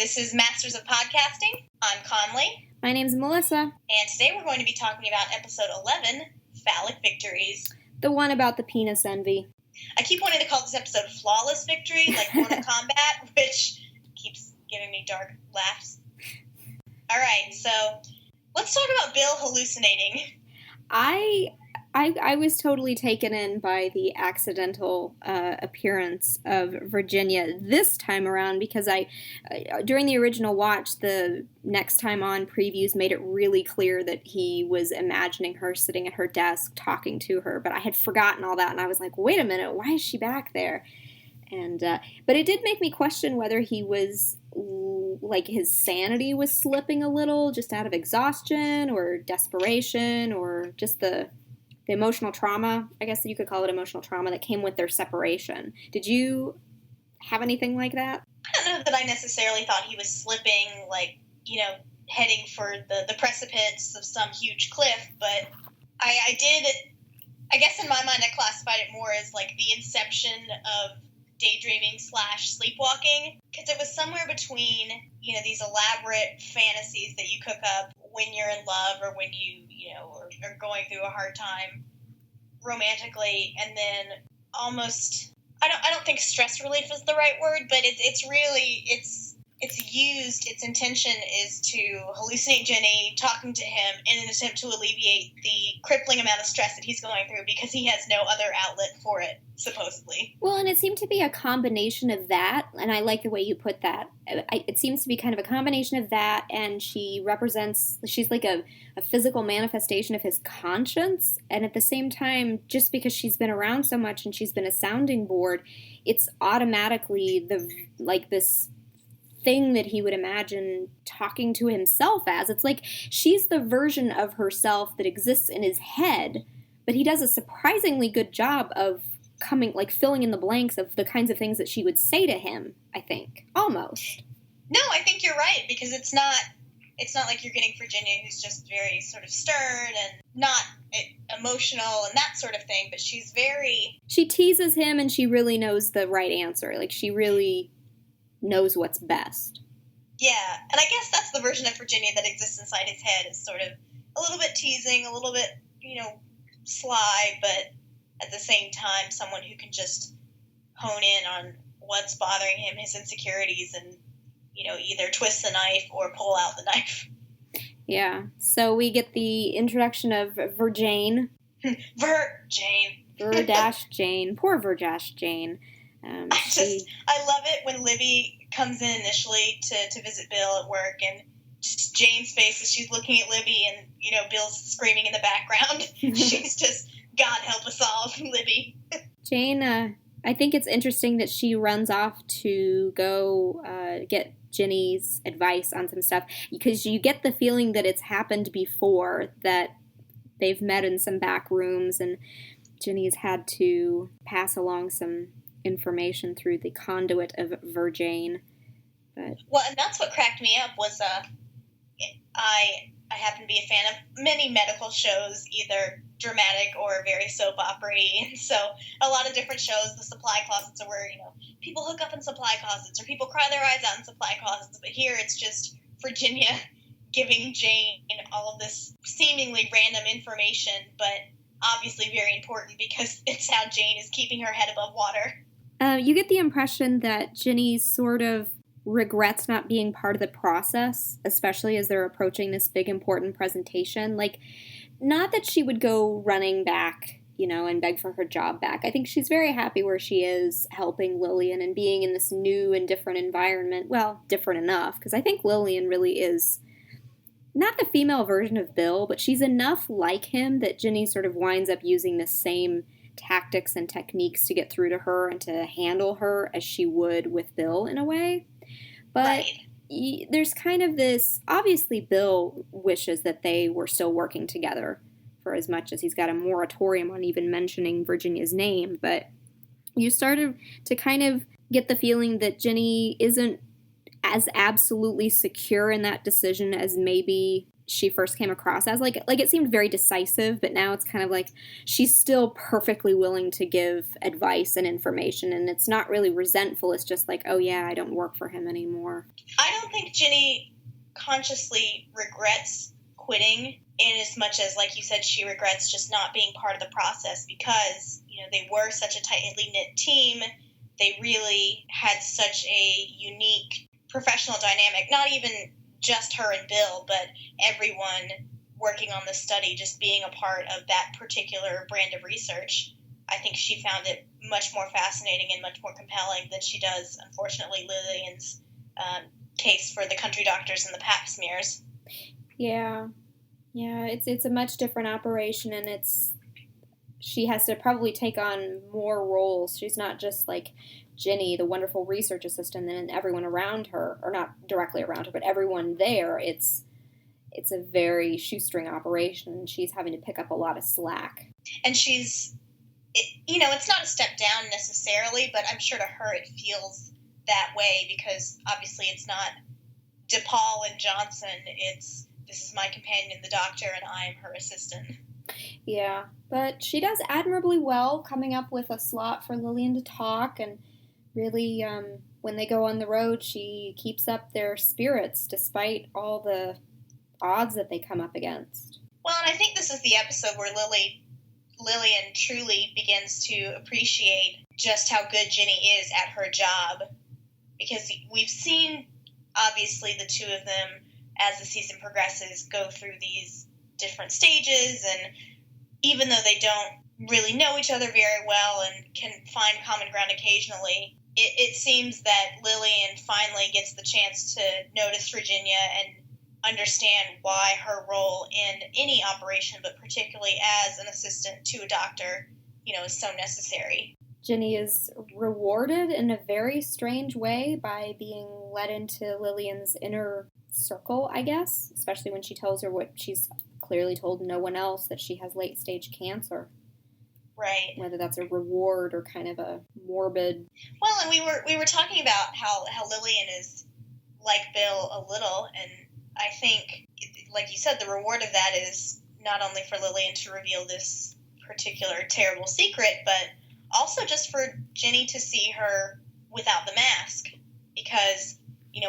this is Masters of Podcasting. I'm Conley. My name's Melissa. And today we're going to be talking about episode 11, Phallic Victories. The one about the penis envy. I keep wanting to call this episode Flawless Victory, like Mortal Kombat, which keeps giving me dark laughs. All right, so let's talk about Bill hallucinating. I was totally taken in by the accidental appearance of Virginia this time around because during the original watch, the next time on previews made it really clear that he was imagining her sitting at her desk talking to her, but I had forgotten all that and I was like, wait a minute, why is she back there? And but it did make me question whether he was, like, his sanity was slipping a little just out of exhaustion or desperation or just the emotional trauma, I guess you could call it emotional trauma, that came with their separation. Did you have anything like that? I don't know that I necessarily thought he was slipping, like, heading for the precipice of some huge cliff, but I guess in my mind I classified it more as, like, the inception of daydreaming / sleepwalking, because it was somewhere between, these elaborate fantasies that you cook up when you're in love or when you are going through a hard time romantically, and then almost, I don't think stress relief is the right word, but its intention is to hallucinate Jenny talking to him in an attempt to alleviate the crippling amount of stress that he's going through because he has no other outlet for it, supposedly. Well, and it seemed to be a combination of that, and I like the way you put that. It seems to be kind of a combination of that, and she's like a physical manifestation of his conscience, and at the same time, just because she's been around so much and she's been a sounding board, it's automatically this thing that he would imagine talking to himself as. It's like she's the version of herself that exists in his head, but he does a surprisingly good job of filling in the blanks of the kinds of things that she would say to him, I think. Almost. No, I think you're right, because it's not like you're getting Virginia, who's just very sort of stern and not emotional and that sort of thing, but she teases him and she really knows the right answer. Like, she really knows what's best. Yeah, and I guess that's the version of Virginia that exists inside his head, is sort of a little bit teasing, a little bit, sly, but at the same time, someone who can just hone in on what's bothering him, his insecurities, and, either twist the knife or pull out the knife. Yeah, so we get the introduction of Virjane. Virjane. Vir-Jane. Poor Vir-Jane. I love it when Libby comes in initially to visit Bill at work, and just Jane's face as she's looking at Libby, and Bill's screaming in the background. She's just, God help us all, Libby. Jane, I think it's interesting that she runs off to go get Ginny's advice on some stuff, because you get the feeling that it's happened before, that they've met in some back rooms and Ginny's had to pass along some information through the conduit of Virjane. Well, and that's what cracked me up was I happen to be a fan of many medical shows, either dramatic or very soap opera-y. And so a lot of different shows, the supply closets are where, people hook up in supply closets or people cry their eyes out in supply closets. But here it's just Virginia giving Jane all of this seemingly random information, but obviously very important because it's how Jane is keeping her head above water. You get the impression that Ginny sort of regrets not being part of the process, especially as they're approaching this big important presentation. Like, not that she would go running back, and beg for her job back. I think she's very happy where she is, helping Lillian and being in this new and different environment. Well, different enough, because I think Lillian really is not the female version of Bill, but she's enough like him that Ginny sort of winds up using the same tactics and techniques to get through to her and to handle her as she would with Bill in a way. But right. There's kind of this, obviously Bill wishes that they were still working together for as much as he's got a moratorium on even mentioning Virginia's name, but you started to kind of get the feeling that Ginny isn't as absolutely secure in that decision as maybe she first came across as. Like it seemed very decisive, but now it's kind of like she's still perfectly willing to give advice and information, and it's not really resentful. It's just like, oh yeah, I don't work for him anymore. I don't think Ginny consciously regrets quitting in as much as, like you said, she regrets just not being part of the process, because, you know, they were such a tightly knit team. They really had such a unique professional dynamic, not even just her and Bill, but everyone working on the study, just being a part of that particular brand of research. I think she found it much more fascinating and much more compelling than she does, unfortunately, Lillian's case for the country doctors and the pap smears. Yeah, it's a much different operation, and she has to probably take on more roles. She's not just like Ginny, the wonderful research assistant, and everyone around her, or not directly around her, but everyone there. It's a very shoestring operation, and she's having to pick up a lot of slack. And it's not a step down necessarily, but I'm sure to her it feels that way, because obviously it's not DePaul and Johnson. This is my companion, the doctor, and I am her assistant. Yeah, but she does admirably well coming up with a slot for Lillian to talk, and really, when they go on the road, she keeps up their spirits despite all the odds that they come up against. Well, and I think this is the episode where Lillian truly begins to appreciate just how good Ginny is at her job, because we've seen, obviously, the two of them, as the season progresses, go through these different stages, and even though they don't really know each other very well and can find common ground occasionally, it seems that Lillian finally gets the chance to notice Virginia and understand why her role in any operation, but particularly as an assistant to a doctor, is so necessary. Ginny is rewarded in a very strange way by being let into Lillian's inner circle, I guess, especially when she tells her what she's clearly told no one else, that she has late-stage cancer. Right. Whether that's a reward or kind of a morbid... Well, and we were talking about how Lillian is like Bill a little, and I think, like you said, the reward of that is not only for Lillian to reveal this particular terrible secret, but also just for Ginny to see her without the mask. Because,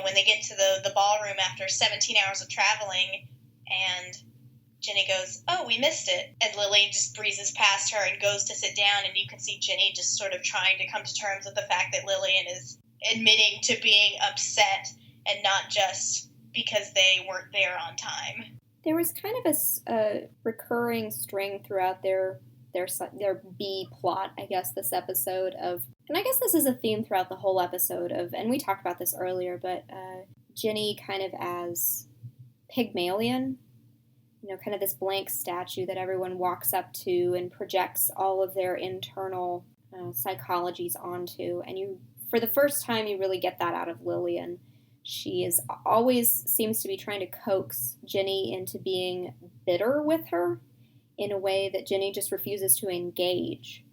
when they get to the ballroom after 17 hours of traveling, and Ginny goes, "Oh, we missed it." And Lily just breezes past her and goes to sit down, and you can see Ginny just sort of trying to come to terms with the fact that Lillian is admitting to being upset, and not just because they weren't there on time. There was kind of a recurring string throughout their B plot, I guess, this episode of, and I guess this is a theme throughout the whole episode of, and we talked about this earlier, but Ginny kind of as Pygmalion, kind of this blank statue that everyone walks up to and projects all of their internal psychologies onto, and for the first time, you really get that out of Lillian. She always seems to be trying to coax Ginny into being bitter with her in a way that Ginny just refuses to engage.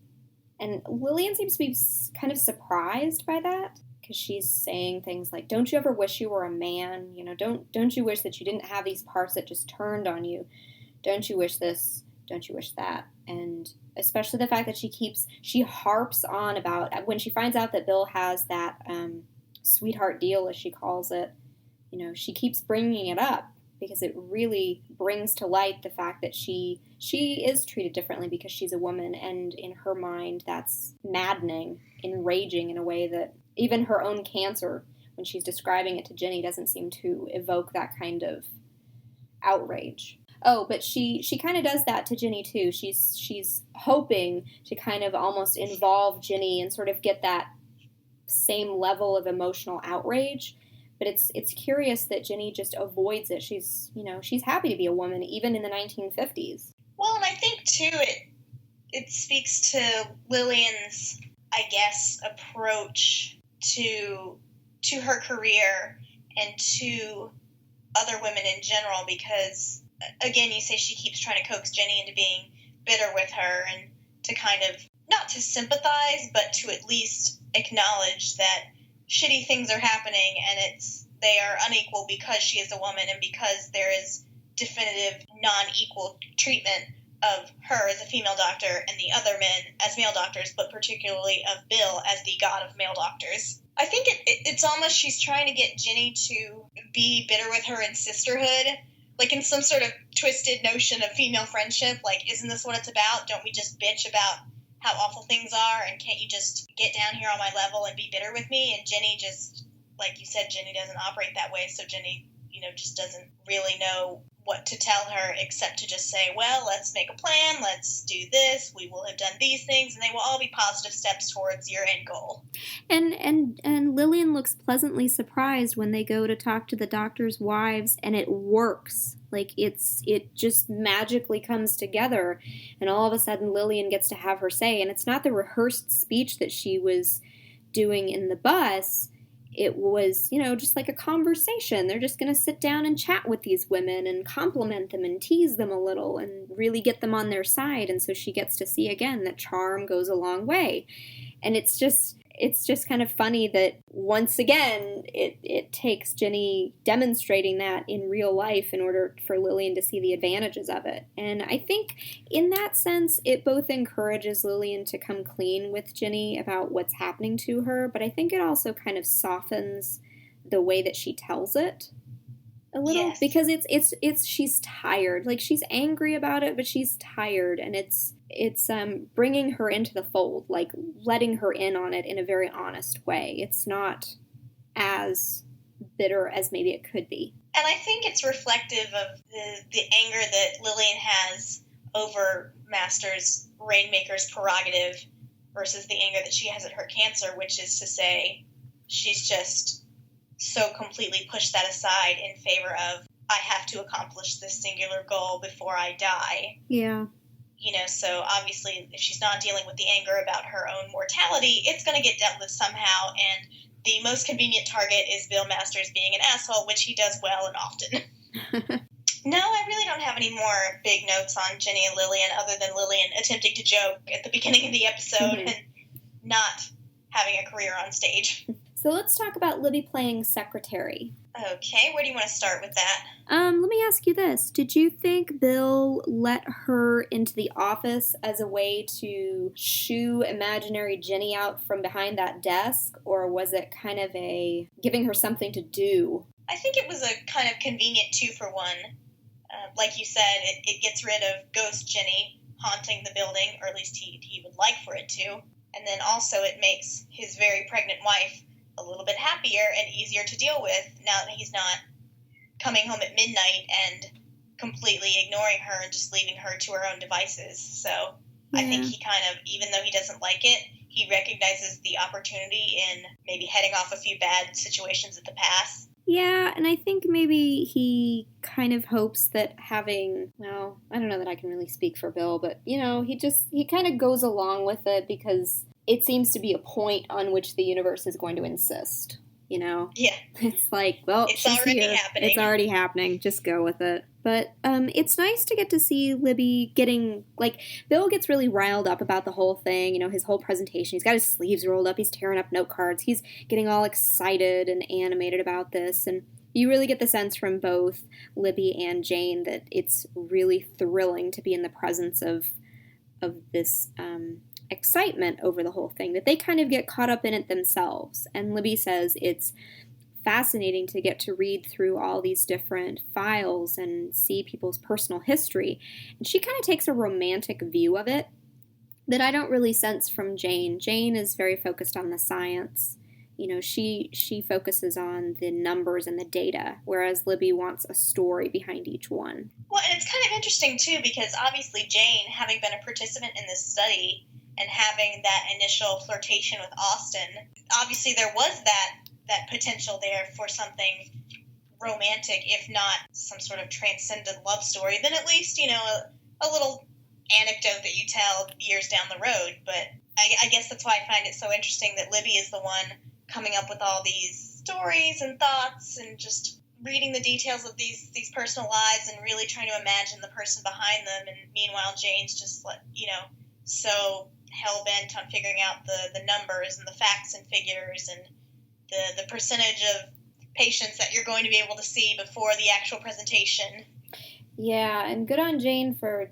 And Lillian seems to be kind of surprised by that, because she's saying things like, "Don't you ever wish you were a man? Don't you wish that you didn't have these parts that just turned on you? Don't you wish this? Don't you wish that?" And especially the fact that she harps on about, when she finds out that Bill has that sweetheart deal, as she calls it, she keeps bringing it up, because it really brings to light the fact that she is treated differently because she's a woman, and in her mind that's maddening, enraging in a way that even her own cancer, when she's describing it to Ginny, doesn't seem to evoke that kind of outrage. Oh, but she kind of does that to Ginny too. She's hoping to kind of almost involve Ginny and sort of get that same level of emotional outrage. But it's curious that Ginny just avoids it. She's happy to be a woman, even in the 1950s. Well, and I think, too, it speaks to Lillian's, I guess, approach to her career and to other women in general, because, again, you say she keeps trying to coax Ginny into being bitter with her, and to kind of, not to sympathize, but to at least acknowledge that shitty things are happening, and they are unequal because she is a woman, and because there is definitive non-equal treatment of her as a female doctor and the other men as male doctors, but particularly of Bill as the god of male doctors. I think it's almost she's trying to get Ginny to be bitter with her in sisterhood, like in some sort of twisted notion of female friendship. Like, isn't this what it's about? Don't we just bitch about how awful things are, and can't you just get down here on my level and be bitter with me? And Ginny just, like you said, Ginny doesn't operate that way, so Ginny, just doesn't really know what to tell her except to just say, well, let's make a plan, let's do this, we will have done these things, and they will all be positive steps towards your end goal. And Lillian looks pleasantly surprised when they go to talk to the doctors' wives, and it works. Like, it just magically comes together, and all of a sudden Lillian gets to have her say, and it's not the rehearsed speech that she was doing in the bus. It was, just like a conversation. They're just going to sit down and chat with these women and compliment them and tease them a little and really get them on their side. And so she gets to see again that charm goes a long way. And it's just kind of funny that once again, it takes Ginny demonstrating that in real life in order for Lillian to see the advantages of it. And I think in that sense, it both encourages Lillian to come clean with Ginny about what's happening to her, but I think it also kind of softens the way that she tells it a little. Yes. Because it's she's tired. Like, she's angry about it, but she's tired, and it's bringing her into the fold, like letting her in on it in a very honest way. It's not as bitter as maybe it could be. And I think it's reflective of the anger that Lillian has over Master's Rainmaker's prerogative versus the anger that she has at her cancer, which is to say she's just so completely pushed that aside in favor of, I have to accomplish this singular goal before I die. Yeah. So obviously if she's not dealing with the anger about her own mortality, it's going to get dealt with somehow, and the most convenient target is Bill Masters being an asshole, which he does well and often. No, I really don't have any more big notes on Ginny and Lillian other than Lillian attempting to joke at the beginning of the episode and not having a career on stage. So let's talk about Libby playing secretary. Okay, where do you want to start with that? Let me ask you this. Did you think Bill let her into the office as a way to shoo imaginary Ginny out from behind that desk, or was it kind of a giving her something to do? I think it was a kind of convenient 2-for-1. Like you said, it gets rid of Ghost Ginny haunting the building, or at least he would like for it to. And then also it makes his very pregnant wife a little bit happier and easier to deal with now that he's not coming home at midnight and completely ignoring her and just leaving her to her own devices. So yeah. I think he kind of, even though he doesn't like it, he recognizes the opportunity in maybe heading off a few bad situations at the pass. Yeah, and I think maybe he kind of hopes that having, well, I don't know that I can really speak for Bill, but, he kind of goes along with it because it seems to be a point on which the universe is going to insist, Yeah. It's like, well, it's already happening. It's already happening. Just go with it. But it's nice to get to see Libby getting, like, Bill gets really riled up about the whole thing, his whole presentation. He's got his sleeves rolled up. He's tearing up note cards. He's getting all excited and animated about this. And you really get the sense from both Libby and Jane that it's really thrilling to be in the presence of this excitement over the whole thing, that they kind of get caught up in it themselves. And Libby says it's fascinating to get to read through all these different files and see people's personal history. And she kind of takes a romantic view of it that I don't really sense from Jane. Jane is very focused on the science. She focuses on the numbers and the data, whereas Libby wants a story behind each one. Well, and it's kind of interesting, too, because obviously Jane, having been a participant in this study and having that initial flirtation with Austin, obviously there was that potential there for something romantic, if not some sort of transcendent love story, then at least, a little anecdote that you tell years down the road. But I guess that's why I find it so interesting that Libby is the one coming up with all these stories and thoughts and just reading the details of these personal lives and really trying to imagine the person behind them. And meanwhile, Jane's just, so hell-bent on figuring out the numbers and the facts and figures and the percentage of patients that you're going to be able to see before the actual presentation. Yeah, and good on Jane for,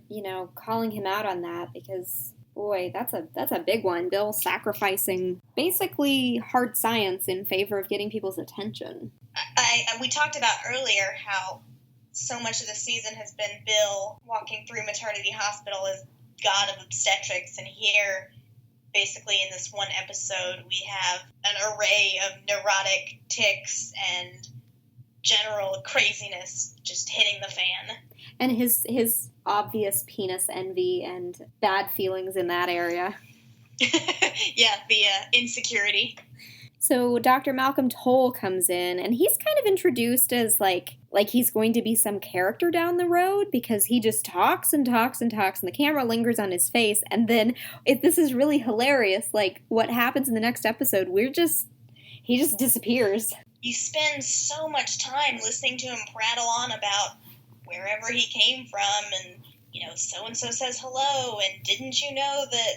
calling him out on that because boy, that's a big one. Bill sacrificing basically hard science in favor of getting people's attention. We talked about earlier how so much of the season has been Bill walking through maternity hospital as god of obstetrics, and here, basically in this one episode, we have an array of neurotic tics and general craziness just hitting the fan. And his obvious penis envy and bad feelings in that area. Yeah, the insecurity. So Dr. Malcolm Toll comes in, and he's kind of introduced as like he's going to be some character down the road because he just talks and talks and talks, and the camera lingers on his face. And then this is really hilarious. Like what happens in the next episode? He just disappears. You spend so much time listening to him prattle on about wherever he came from, and so-and-so says hello, and didn't you know that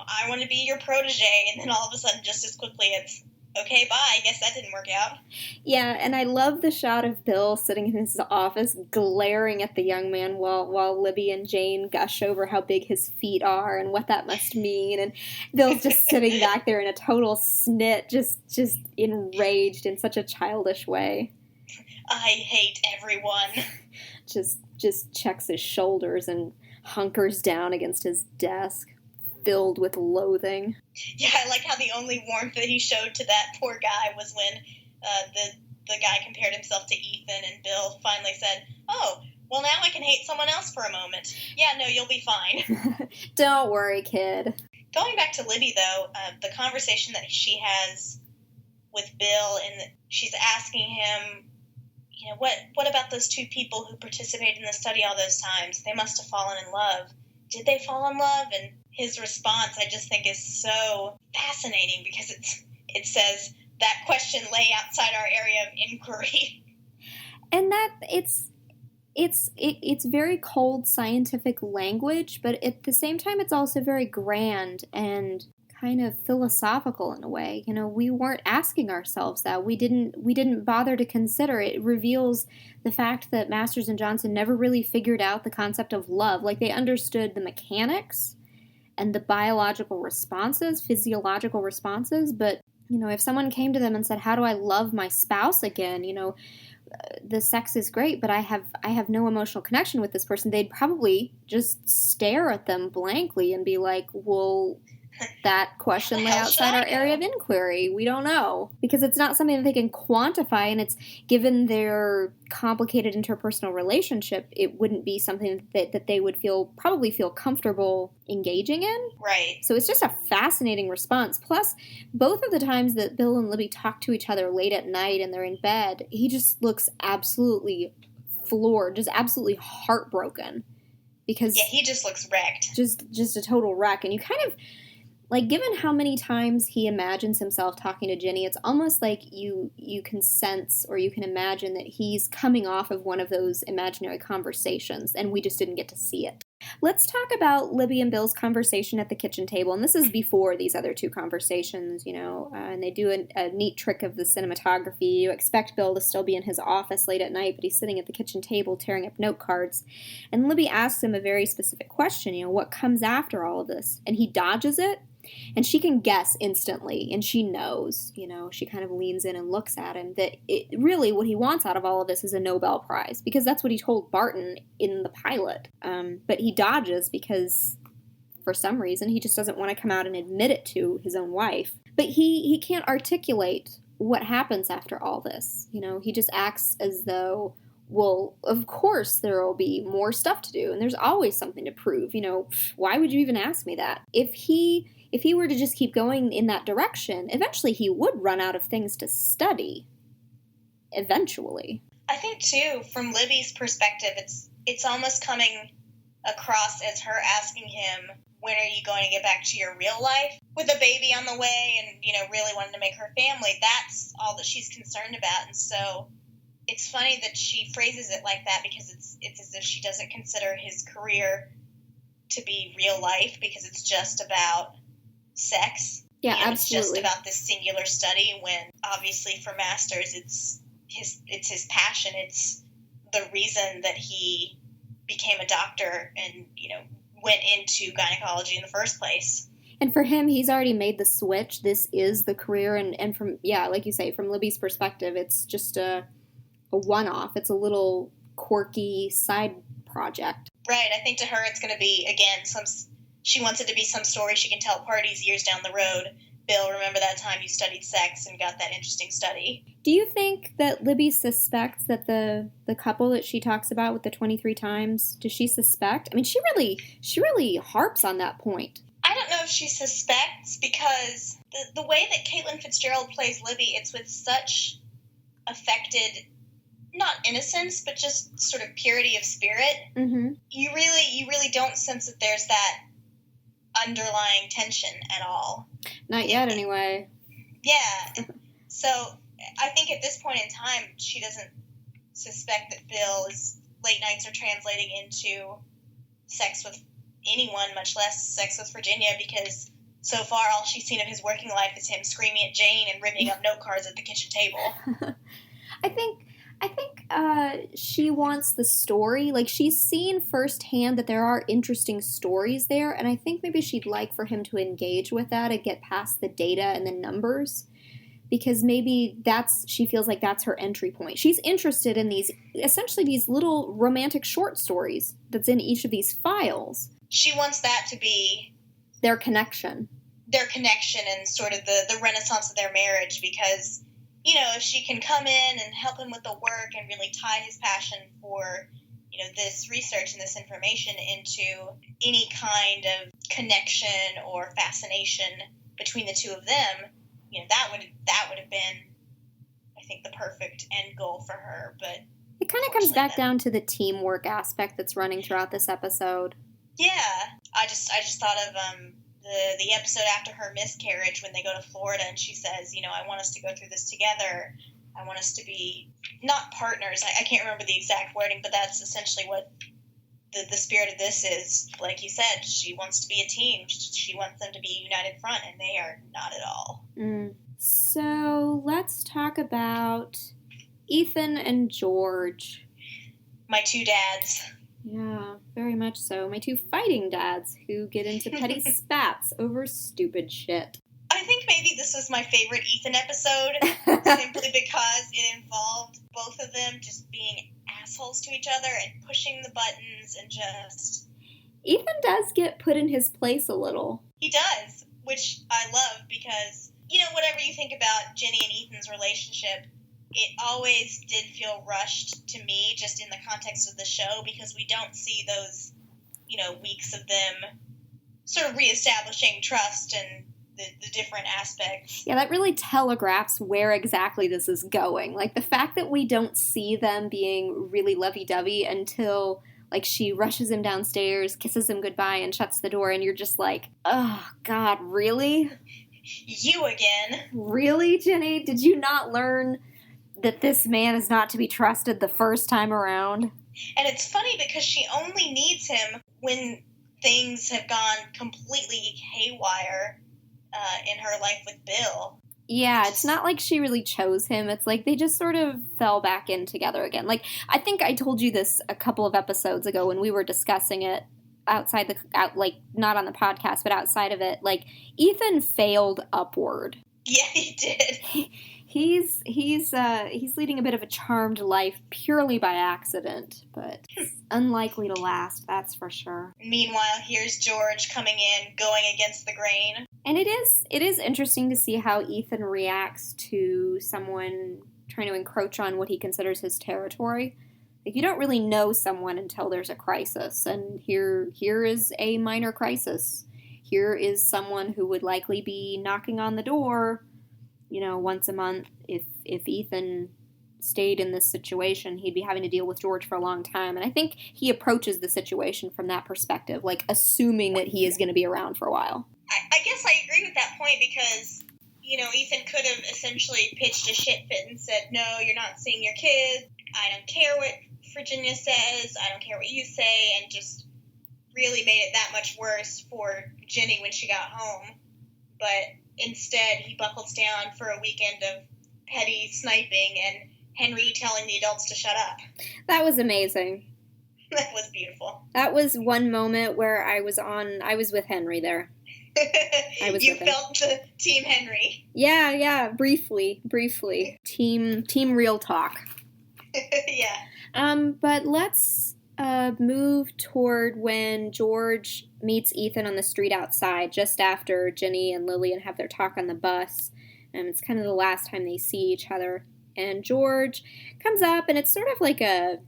I want to be your protege, and then all of a sudden, just as quickly, it's, okay, bye, I guess that didn't work out. Yeah, and I love the shot of Bill sitting in his office glaring at the young man while Libby and Jane gush over how big his feet are and what that must mean, and Bill's just sitting back there in a total snit, just enraged in such a childish way. I hate everyone. Just checks his shoulders and hunkers down against his desk, filled with loathing. Yeah, I like how the only warmth that he showed to that poor guy was when the guy compared himself to Ethan, and Bill finally said, "Oh, well now I can hate someone else for a moment. Yeah, no, you'll be fine." Don't worry, kid. Going back to Libby, though, the conversation that she has with Bill, and she's asking him, what about those two people who participated in the study all those times? They must have fallen in love. Did they fall in love? And his response, I just think, is so fascinating because it says that question lay outside our area of inquiry. And that it's very cold scientific language, but at the same time it's also very grand and kind of philosophical in a way. We weren't asking ourselves that. We didn't bother to consider it. It reveals the fact that Masters and Johnson never really figured out the concept of love. Like, they understood the mechanics and the biological responses, physiological responses, but if someone came to them and said, "How do I love my spouse again?" The sex is great, but I have no emotional connection with this person. They'd probably just stare at them blankly and be like, "Well, that question lay outside our area of inquiry. We don't know." Because it's not something that they can quantify, and it's, given their complicated interpersonal relationship, it wouldn't be something that they would probably feel comfortable engaging in. Right. So it's just a fascinating response. Plus, both of the times that Bill and Libby talk to each other late at night and they're in bed, he just looks absolutely floored, just absolutely heartbroken. Because yeah, he just looks wrecked. Just a total wreck. And you kind of, like, given how many times he imagines himself talking to Ginny, it's almost like you can sense or you can imagine that he's coming off of one of those imaginary conversations, and we just didn't get to see it. Let's talk about Libby and Bill's conversation at the kitchen table, and this is before these other two conversations, and they do a neat trick of the cinematography. You expect Bill to still be in his office late at night, but he's sitting at the kitchen table tearing up note cards, and Libby asks him a very specific question, what comes after all of this? And he dodges it. And she can guess instantly, and she knows, she kind of leans in and looks at him, that really what he wants out of all of this is a Nobel Prize, because that's what he told Barton in the pilot. But he dodges because, for some reason, he just doesn't want to come out and admit it to his own wife. But he can't articulate what happens after all this. He just acts as though, well, of course there will be more stuff to do, and there's always something to prove. Why would you even ask me that? If he were to just keep going in that direction, eventually he would run out of things to study. Eventually. I think, too, from Libby's perspective, it's almost coming across as her asking him, when are you going to get back to your real life? With a baby on the way and, really wanting to make her family, that's all that she's concerned about. And so it's funny that she phrases it like that, because it's as if she doesn't consider his career to be real life, because it's just about sex. Yeah, absolutely. It's just about this singular study, when obviously for Masters it's his passion. It's the reason that he became a doctor and, went into gynecology in the first place. And for him, he's already made the switch. This is the career, and from, like you say, from Libby's perspective, it's just a one-off. It's a little quirky side project. Right. I think to her it's going to be, again, she wants it to be some story she can tell at parties years down the road. Bill, remember that time you studied sex and got that interesting study? Do you think that Libby suspects that the couple that she talks about with the 23 times, does she suspect? I mean, she really harps on that point. I don't know if she suspects, because the way that Caitlin Fitzgerald plays Libby, it's with such affected, not innocence, but just sort of purity of spirit. Mm-hmm. You really don't sense that there's that underlying tension at all. Not yet, anyway. Yeah. So I think at this point in time, she doesn't suspect that Bill's late nights are translating into sex with anyone, much less sex with Virginia, because so far all she's seen of his working life is him screaming at Jane and ripping up note cards at the kitchen table. I think she wants the story. Like, she's seen firsthand that there are interesting stories there, and I think maybe she'd like for him to engage with that and get past the data and the numbers, because maybe she feels like that's her entry point. She's interested in essentially these little romantic short stories that's in each of these files. She wants that to be their connection and sort of the renaissance of their marriage, because if she can come in and help him with the work and really tie his passion for, this research and this information into any kind of connection or fascination between the two of them, that would have bbeen, I think, the perfect end goal for her. But it kind of comes back down to the teamwork aspect that's running throughout this episode. Yeah, I just thought of the episode after her miscarriage when they go to Florida and she says, I want us to go through this together. I want us to be not partners. I can't remember the exact wording, but that's essentially what the spirit of this is. Like you said, she wants to be a team. She wants them to be a united front, and they are not at all. So let's talk about Ethan and George. My two dads. Yeah, very much so. My two fighting dads who get into petty spats over stupid shit. I think maybe this was my favorite Ethan episode, simply because it involved both of them just being assholes to each other and pushing the buttons and just... Ethan does get put in his place a little. He does, which I love, because, whatever you think about Jenny and Ethan's relationship, it always did feel rushed to me, just in the context of the show, because we don't see those, weeks of them sort of reestablishing trust and the different aspects. Yeah, that really telegraphs where exactly this is going. Like, the fact that we don't see them being really lovey-dovey until, like, she rushes him downstairs, kisses him goodbye, and shuts the door, and you're just like, oh, God, really? You again. Really, Jenny? Did you not learn that this man is not to be trusted the first time around? And it's funny because she only needs him when things have gone completely haywire in her life with Bill. Yeah, it's not like she really chose him. It's like they just sort of fell back in together again. Like, I think I told you this a couple of episodes ago when we were discussing it not on the podcast, but outside of it. Like, Ethan failed upward. Yeah, he did. He's leading a bit of a charmed life purely by accident, but it's unlikely to last, that's for sure. Meanwhile, here's George coming in, going against the grain. And it is interesting to see how Ethan reacts to someone trying to encroach on what he considers his territory. Like, you don't really know someone until there's a crisis, and here is a minor crisis. Here is someone who would likely be knocking on the door, once a month. If Ethan stayed in this situation, he'd be having to deal with George for a long time. And I think he approaches the situation from that perspective, like assuming that he is going to be around for a while. I guess I agree with that point because, Ethan could have essentially pitched a shit fit and said, no, you're not seeing your kids. I don't care what Virginia says. I don't care what you say. And just really made it that much worse for Jenny when she got home. But instead, he buckles down for a weekend of petty sniping and Henry telling the adults to shut up. That was amazing. That was beautiful. That was one moment where I was with Henry there. You felt the Team Henry. Yeah, briefly. Team real talk. Yeah. But let's move toward when George meets Ethan on the street outside, just after Ginny and Lillian have their talk on the bus. It's kind of the last time they see each other. And George comes up, and it's sort of like a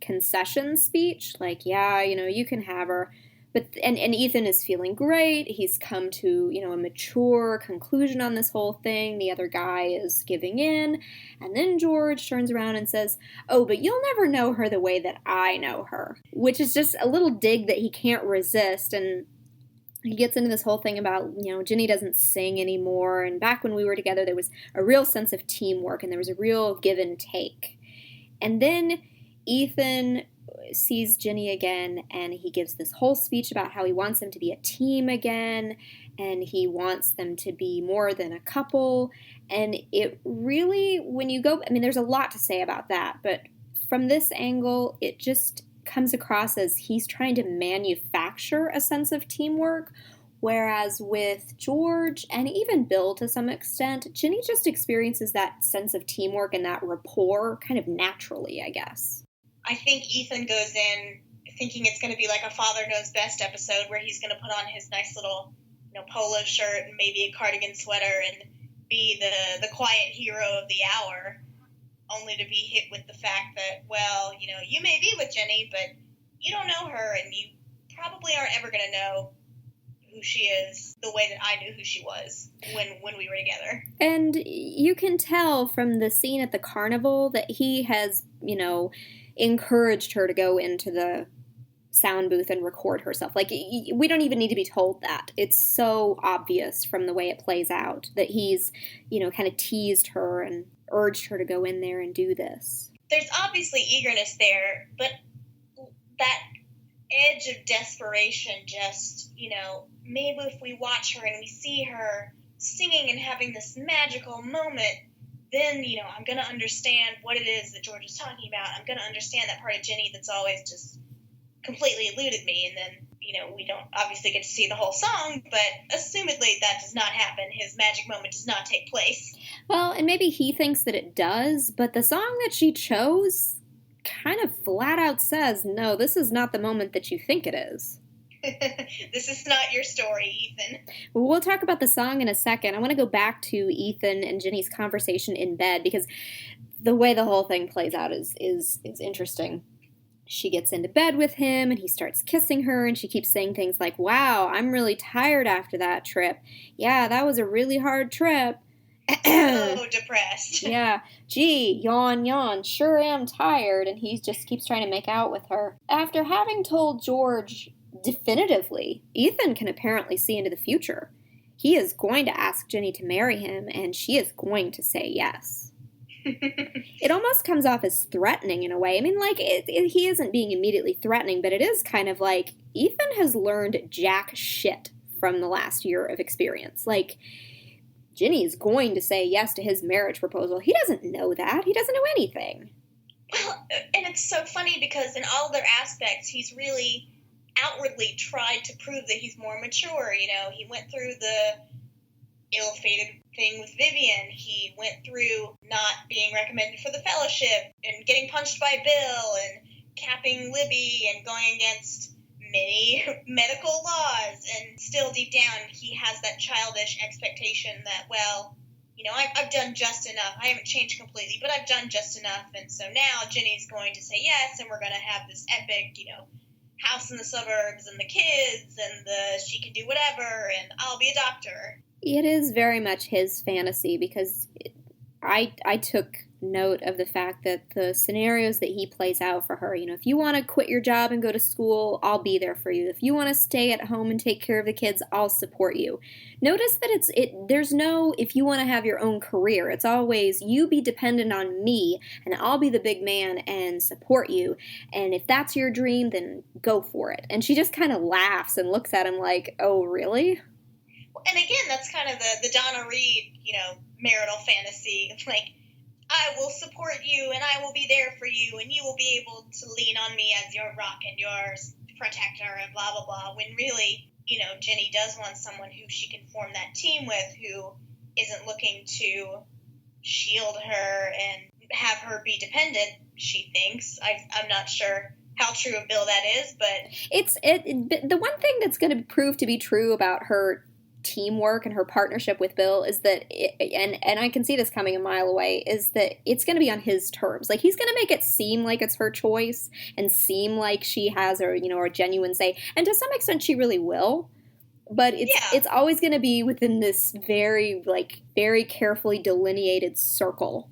concession speech, like, yeah, you can have her. But and Ethan is feeling great. He's come to, a mature conclusion on this whole thing. The other guy is giving in. And then George turns around and says, oh, but you'll never know her the way that I know her. Which is just a little dig that he can't resist. And he gets into this whole thing about, Ginny doesn't sing anymore. And back when we were together, there was a real sense of teamwork. And there was a real give and take. And then Ethan sees Ginny again, and he gives this whole speech about how he wants them to be a team again, and he wants them to be more than a couple. And it really, when you go, there's a lot to say about that, but from this angle, it just comes across as he's trying to manufacture a sense of teamwork, whereas with George, and even Bill to some extent, Ginny just experiences that sense of teamwork and that rapport kind of naturally, I guess. I think Ethan goes in thinking it's going to be like a Father Knows Best episode where he's going to put on his nice little, polo shirt and maybe a cardigan sweater and be the quiet hero of the hour, only to be hit with the fact that, well, you may be with Jenny, but you don't know her, and you probably aren't ever going to know who she is the way that I knew who she was when we were together. And you can tell from the scene at the carnival that he has, encouraged her to go into the sound booth and record herself. Like, we don't even need to be told that. It's so obvious from the way it plays out that he's, kind of teased her and urged her to go in there and do this. There's obviously eagerness there, but that edge of desperation just, maybe if we watch her and we see her singing and having this magical moment, then, I'm going to understand what it is that George is talking about. I'm going to understand that part of Ginny that's always just completely eluded me. And then, we don't obviously get to see the whole song, but assumedly that does not happen. His magic moment does not take place. Well, and maybe he thinks that it does, but the song that she chose kind of flat out says, no, this is not the moment that you think it is. This is not your story, Ethan. Well, we'll talk about the song in a second. I want to go back to Ethan and Ginny's conversation in bed, because the way the whole thing plays out is interesting. She gets into bed with him, and he starts kissing her, and she keeps saying things like, wow, I'm really tired after that trip. Yeah, that was a really hard trip. So depressed. Yeah. Gee, yawn, sure am tired. And he just keeps trying to make out with her. After having told George definitively, Ethan can apparently see into the future. He is going to ask Ginny to marry him, and she is going to say yes. It almost comes off as threatening in a way. He isn't being immediately threatening, but it is kind of like Ethan has learned jack shit from the last year of experience. Like, Ginny's going to say yes to his marriage proposal. He doesn't know that. He doesn't know anything. Well, and it's so funny because in all other aspects, he's really outwardly tried to prove that he's more mature. He went through the ill-fated thing with Vivian. He went through not being recommended for the fellowship and getting punched by Bill and capping Libby and going against many medical laws. And still deep down, he has that childish expectation that, well, I've done just enough. I haven't changed completely, but I've done just enough. And so now Ginny's going to say yes, and we're going to have this epic, house in the suburbs and the kids and she can do whatever and I'll be a doctor. It is very much his fantasy, because I took note of the fact that the scenarios that he plays out for her, if you want to quit your job and go to school, I'll be there for you. If you want to stay at home and take care of the kids, I'll support you. Notice that there's no, if you want to have your own career, it's always you be dependent on me and I'll be the big man and support you. And if that's your dream, then go for it. And she just kind of laughs and looks at him like, oh, really? And again, that's kind of the Donna Reed, marital fantasy. Like, I will support you and I will be there for you and you will be able to lean on me as your rock and your protector and blah, blah, blah. When really, Ginny does want someone who she can form that team with, who isn't looking to shield her and have her be dependent, she thinks. I'm not sure how true of Bill that is, but the one thing that's going to prove to be true about her teamwork and her partnership with Bill is that, and I can see this coming a mile away, is that it's going to be on his terms. Like, he's going to make it seem like it's her choice and seem like she has a genuine say, and to some extent she really will. But it's always going to be within this very carefully delineated circle.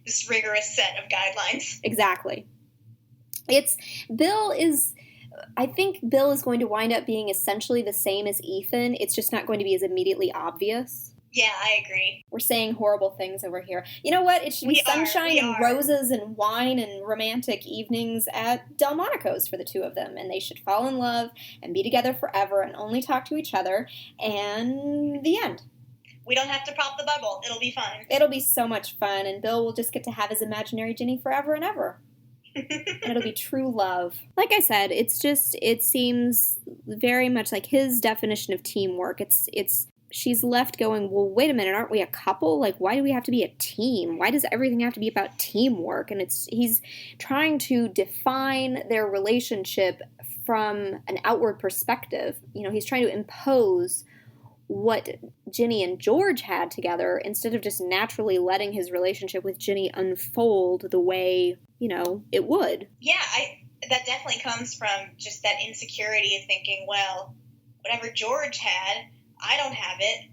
This rigorous set of guidelines. Exactly. I think Bill is going to wind up being essentially the same as Ethan. It's just not going to be as immediately obvious. Yeah, I agree. We're saying horrible things over here. You know what? It should be sunshine and roses and wine and romantic evenings at Delmonico's for the two of them. And they should fall in love and be together forever and only talk to each other. And the end. We don't have to pop the bubble. It'll be fun. It'll be so much fun. And Bill will just get to have his imaginary Ginny forever and ever. And it'll be true love. Like I said, it seems very much like his definition of teamwork. She's left going, well, wait a minute, aren't we a couple? Like, why do we have to be a team? Why does everything have to be about teamwork? And he's trying to define their relationship from an outward perspective. He's trying to impose what Ginny and George had together instead of just naturally letting his relationship with Ginny unfold the way, it would. Yeah, that definitely comes from just that insecurity of thinking, well, whatever George had, I don't have it.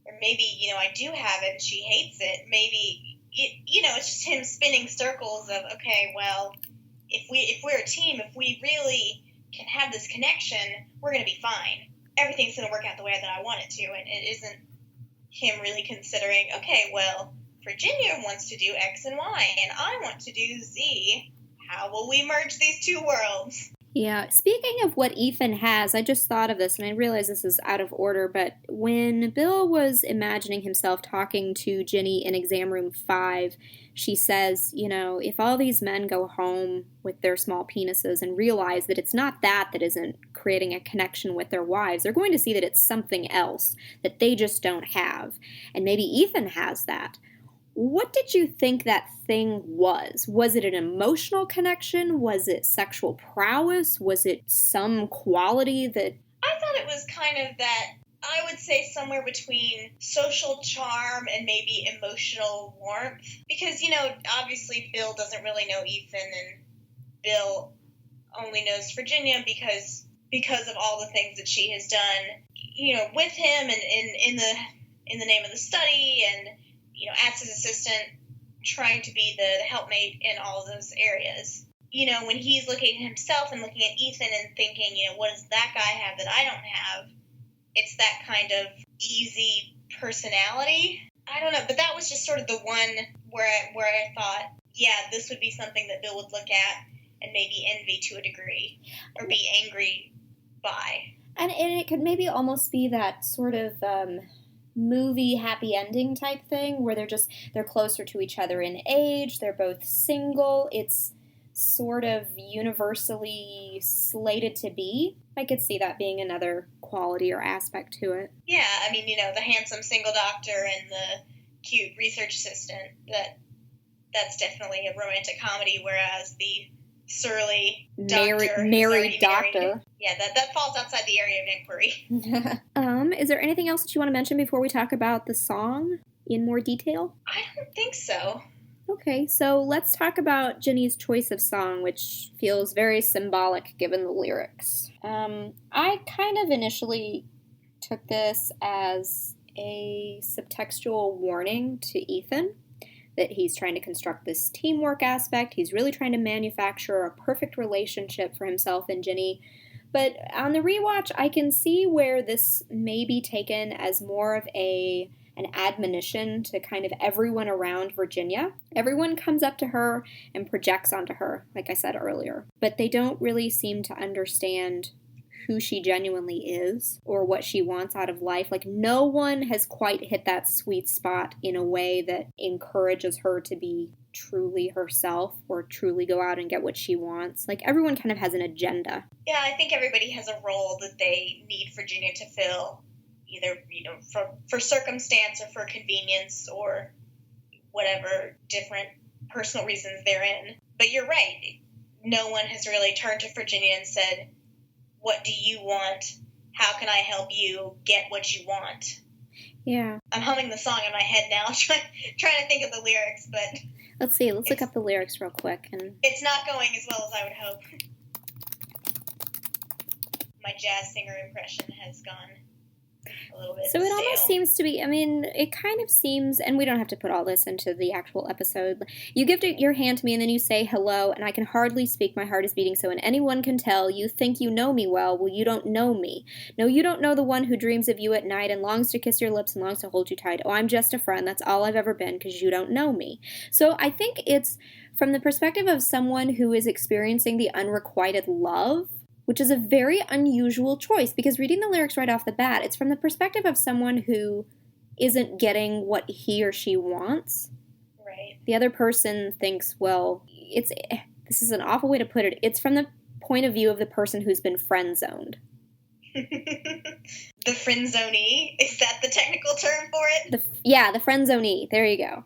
Or maybe, I do have it and she hates it. Maybe, it's just him spinning circles of, okay, well, if we're a team, if we really can have this connection, we're going to be fine. Everything's going to work out the way that I want it to, and it isn't him really considering, okay, well, Virginia wants to do X and Y, and I want to do Z. How will we merge these two worlds? Yeah, speaking of what Ethan has, I just thought of this, and I realize this is out of order, but when Bill was imagining himself talking to Ginny in exam room 5, she says, if all these men go home with their small penises and realize that it's not that isn't creating a connection with their wives, they're going to see that it's something else that they just don't have. And maybe Ethan has that. What did you think that thing was? Was it an emotional connection? Was it sexual prowess? Was it some quality that... I thought it was kind of that, I would say somewhere between social charm and maybe emotional warmth. Because, obviously Bill doesn't really know Ethan, and Bill only knows Virginia because of all the things that she has done, with him and in the name of the study, and as his assistant, trying to be the helpmate in all those areas. When he's looking at himself and looking at Ethan and thinking, what does that guy have that I don't have? It's that kind of easy personality. I don't know, but that was just sort of the one where I thought, yeah, this would be something that Bill would look at and maybe envy to a degree, or be angry by. And it could maybe almost be that sort of... movie happy ending type thing where they're closer to each other in age, they're both single, it's sort of universally slated to be. I could see that being another quality or aspect to it. Yeah, I mean, the handsome single doctor and the cute research assistant, that's definitely a romantic comedy, whereas the surly doctor, married doctor. Yeah, that falls outside the area of inquiry. Is there anything else that you want to mention before we talk about the song in more detail? I don't think so. Okay, so let's talk about Ginny's choice of song, which feels very symbolic given the lyrics. I kind of initially took this as a subtextual warning to Ethan, that he's trying to construct this teamwork aspect. He's really trying to manufacture a perfect relationship for himself and Ginny. But on the rewatch, I can see where this may be taken as more of an admonition to kind of everyone around Virginia. Everyone comes up to her and projects onto her, like I said earlier. But they don't really seem to understand who she genuinely is or what she wants out of life. Like, no one has quite hit that sweet spot in a way that encourages her to be truly herself or truly go out and get what she wants. Like, everyone kind of has an agenda. Yeah, I think everybody has a role that they need Virginia to fill, either, for circumstance or for convenience or whatever different personal reasons they're in. But you're right. No one has really turned to Virginia and said, what do you want? How can I help you get what you want? Yeah. I'm humming the song in my head now, trying to think of the lyrics, but... Let's see. Let's look up the lyrics real quick. And it's not going as well as I would hope. My jazz singer impression has gone a little bit so it stale. almost seems to be, I mean, it kind of seems, and we don't have to put all this into the actual episode. You give your hand to me and then you say hello, and I can hardly speak, my heart is beating so, and anyone can tell, you think you know me well you don't know me. No, you don't know the one who dreams of you at night and longs to kiss your lips and longs to hold you tight. Oh, I'm just a friend, that's all I've ever been, because you don't know me. So I think it's from the perspective of someone who is experiencing the unrequited love, which is a very unusual choice, because reading the lyrics right off the bat, it's from the perspective of someone who isn't getting what he or she wants. Right. The other person thinks, well, this is an awful way to put it. It's from the point of view of the person who's been friend-zoned. The friend-zonee? Is that the technical term for it? The friend-zonee. There you go.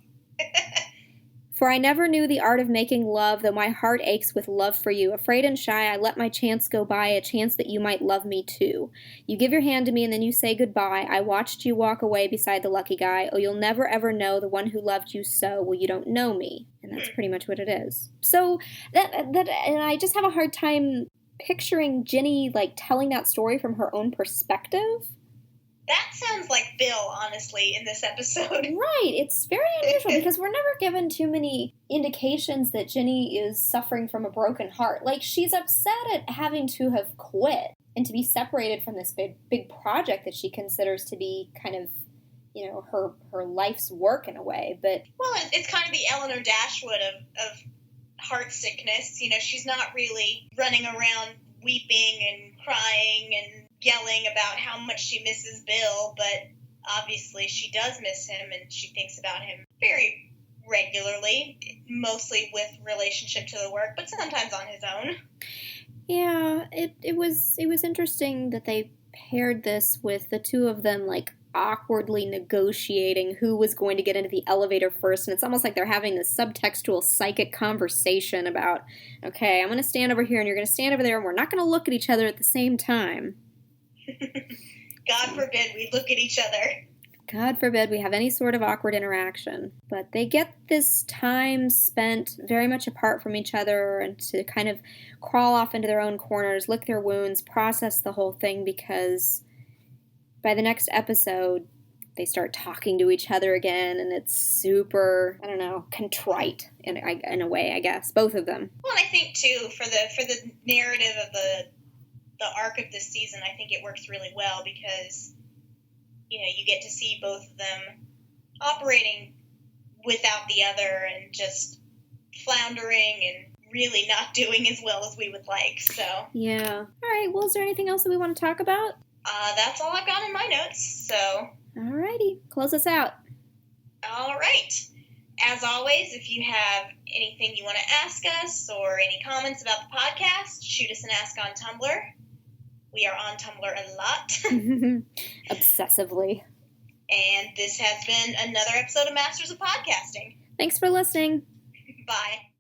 For I never knew the art of making love, though my heart aches with love for you. Afraid and shy, I let my chance go by, a chance that you might love me too. You give your hand to me and then you say goodbye. I watched you walk away beside the lucky guy. Oh, you'll never ever know the one who loved you so. Well, you don't know me. And that's pretty much what it is. So, and I just have a hard time picturing Ginny, like, telling that story from her own perspective. That sounds like Bill, honestly, in this episode. Right. It's very unusual because we're never given too many indications that Ginny is suffering from a broken heart. Like, she's upset at having to have quit and to be separated from this big project that she considers to be kind of, her life's work in a way. But well, it's kind of the Eleanor Dashwood of heart sickness. She's not really running around weeping and crying and yelling about how much she misses Bill, but obviously she does miss him and she thinks about him very regularly, mostly with relationship to the work, but sometimes on his own. Yeah, it was interesting that they paired this with the two of them, like, awkwardly negotiating who was going to get into the elevator first, and it's almost like they're having this subtextual psychic conversation about, okay, I'm going to stand over here and you're going to stand over there and we're not going to look at each other at the same time. God forbid we look at each other. God forbid we have any sort of awkward interaction. But they get this time spent very much apart from each other and to kind of crawl off into their own corners, lick their wounds, process the whole thing, because by the next episode, they start talking to each other again, and it's super, I don't know, contrite in a way, I guess, both of them. Well, and I think, too, for the narrative of the arc of this season, I think it works really well because, you get to see both of them operating without the other and just floundering and really not doing as well as we would like, so. Yeah. All right, well, is there anything else that we want to talk about? That's all I've got in my notes, so. Alrighty, close us out. All right. As always, if you have anything you want to ask us or any comments about the podcast, shoot us an ask on Tumblr. We are on Tumblr a lot. Obsessively. And this has been another episode of Masters of Podcasting. Thanks for listening. Bye.